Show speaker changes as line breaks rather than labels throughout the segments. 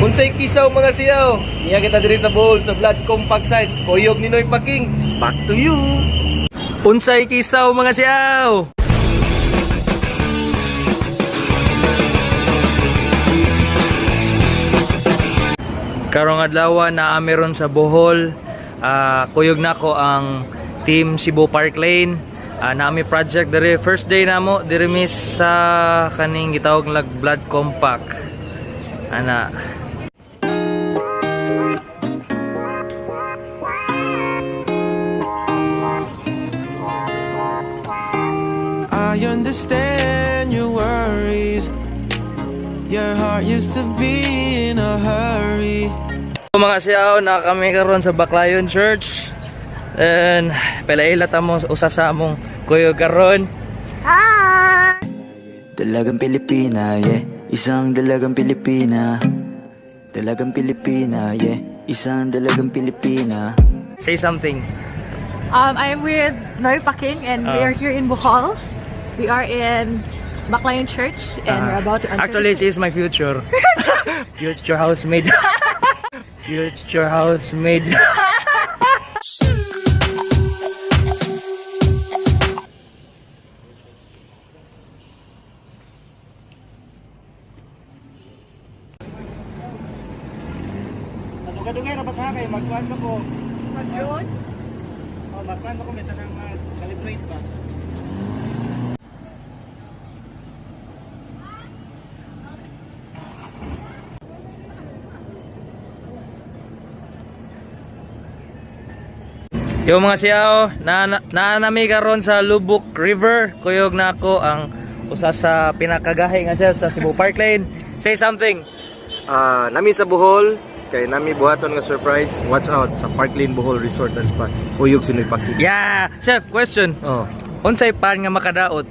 Unsay kisaw mga siyaw. Niya kita diri sa Bohol sa Blood Compact site. Kuyog ni Noy Paking. Back to you. Unsay kisaw mga siyaw. Karong adlaw na meron sa Bohol. Kuyog nako ang Team Cebu Park Lane. Naami project diri first day namo diri mis sa kaning gitawag lag Blood Compact. Ana.
I understand your worries. Your heart used to be in a hurry.
Mga siyaw na kami karon sa Baclayon Church. And palaila ta mo usa sa among kuyo karon.
Hi!
Dalagang Pilipina, yeah. Isang dalagang Pilipina. Dalagang Pilipina, yeah. Isang dalagang Pilipina.
Say something.
I'm with Noy Paking and we are here in Bohol. We are in Baclayon Church and we're about to enter.
Actually, she is my future. Future housemaid. Future housemaid.
Dugay-dugay na ba't ha kayo? Magkuhan mo ko.
Mag-drone?
O, magkuhan mo ko. May sanang mag-calibrate ba?
Yo mga siyaw, naanami karon sa Lubuk River. Kuyog na ako ang usa sa pinakagahi nga siya sa Cebu Park Lane. Say something.
Nami sa Bohol, kay nami buhaton nga surprise. Watch out sa Park Lane Bohol Resort and Spa. Uyog si Noy Paking.
Yeah, chef, question.
Oh.
Unsay pan nga makadaot?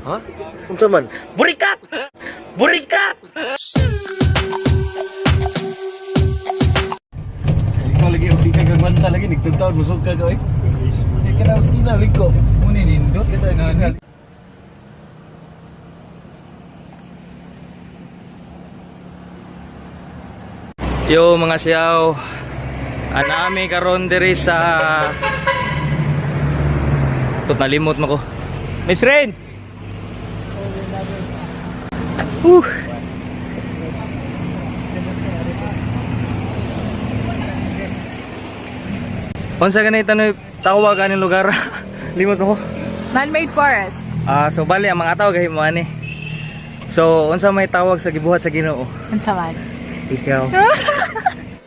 Ha? Unsa man?
Burikat! Burikat!
Ikaw lagi, hindi ka gagwanta lagi. Nagtagtawad, busog ka ka eh. Hindi ka na ustina, liko. Muna nindot kita na.
Yo mga siyaw, anami karon diri sa nalimot mo ko. Miss Rain. Unsa ganito no tawag aning lugar? Limot mo ko.
Man-made forest.
So bali ang mga tao gahi mo ani. So unsa may tawag sa gibuhat sa Ginoo?
Unsa man?
Ikaw.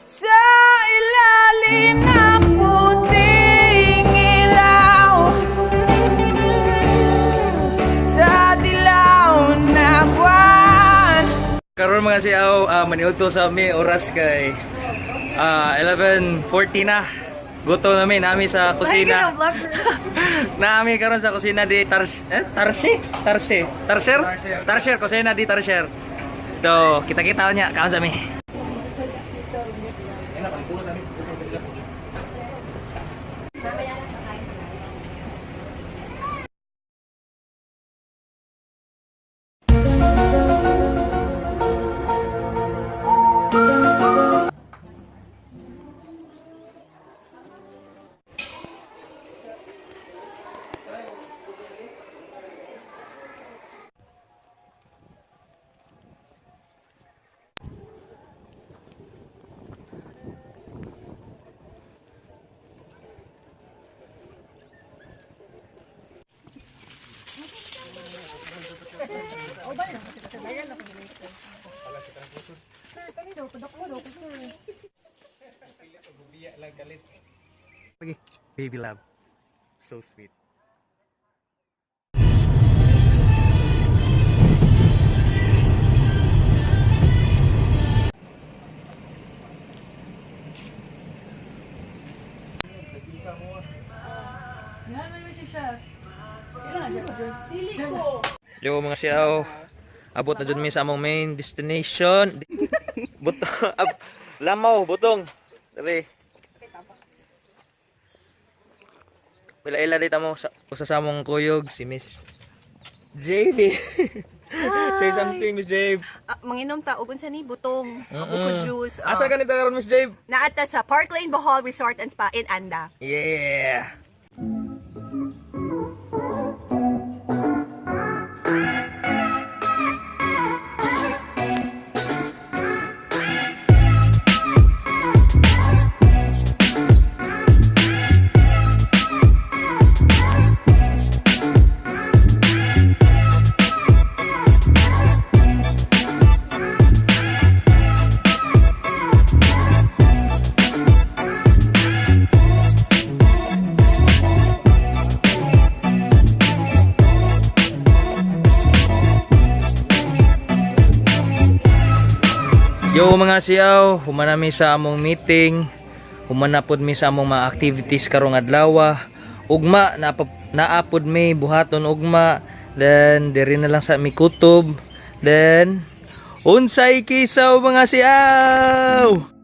Sa ilalim ng puting ilaw, sa dilaw na buwan.
Karon mga siyaw, maniudto sa mi oras kay 11:40 na. Guto namin nami sa kusina. Nami karon sa kusina di Tarsier, kusina di Tarsier. So, kita-kita niya kaon sa mi. Baby love. So sweet. Yo mga siyaw, abot na dyan mi sa among main destination. Lamaw, butong. Dari. Pila-ila dito mo sa usa sa among kuyog si Miss JD. Say something, Miss Jabe.
Manginom ta og unsa ni butong, buko juice.
Asa ka nito karon, Miss Jabe?
Naata sa Park Lane Bohol Resort and Spa in Anda.
Yeah. Yo mga siyaw, humana mi sa among meeting. Humana pod mi sa among mga activities karong adlaw. Ugma naapod mi buhaton ugma. Then diri na lang sa mi kutob. Then unsay kisaw mga siyaw.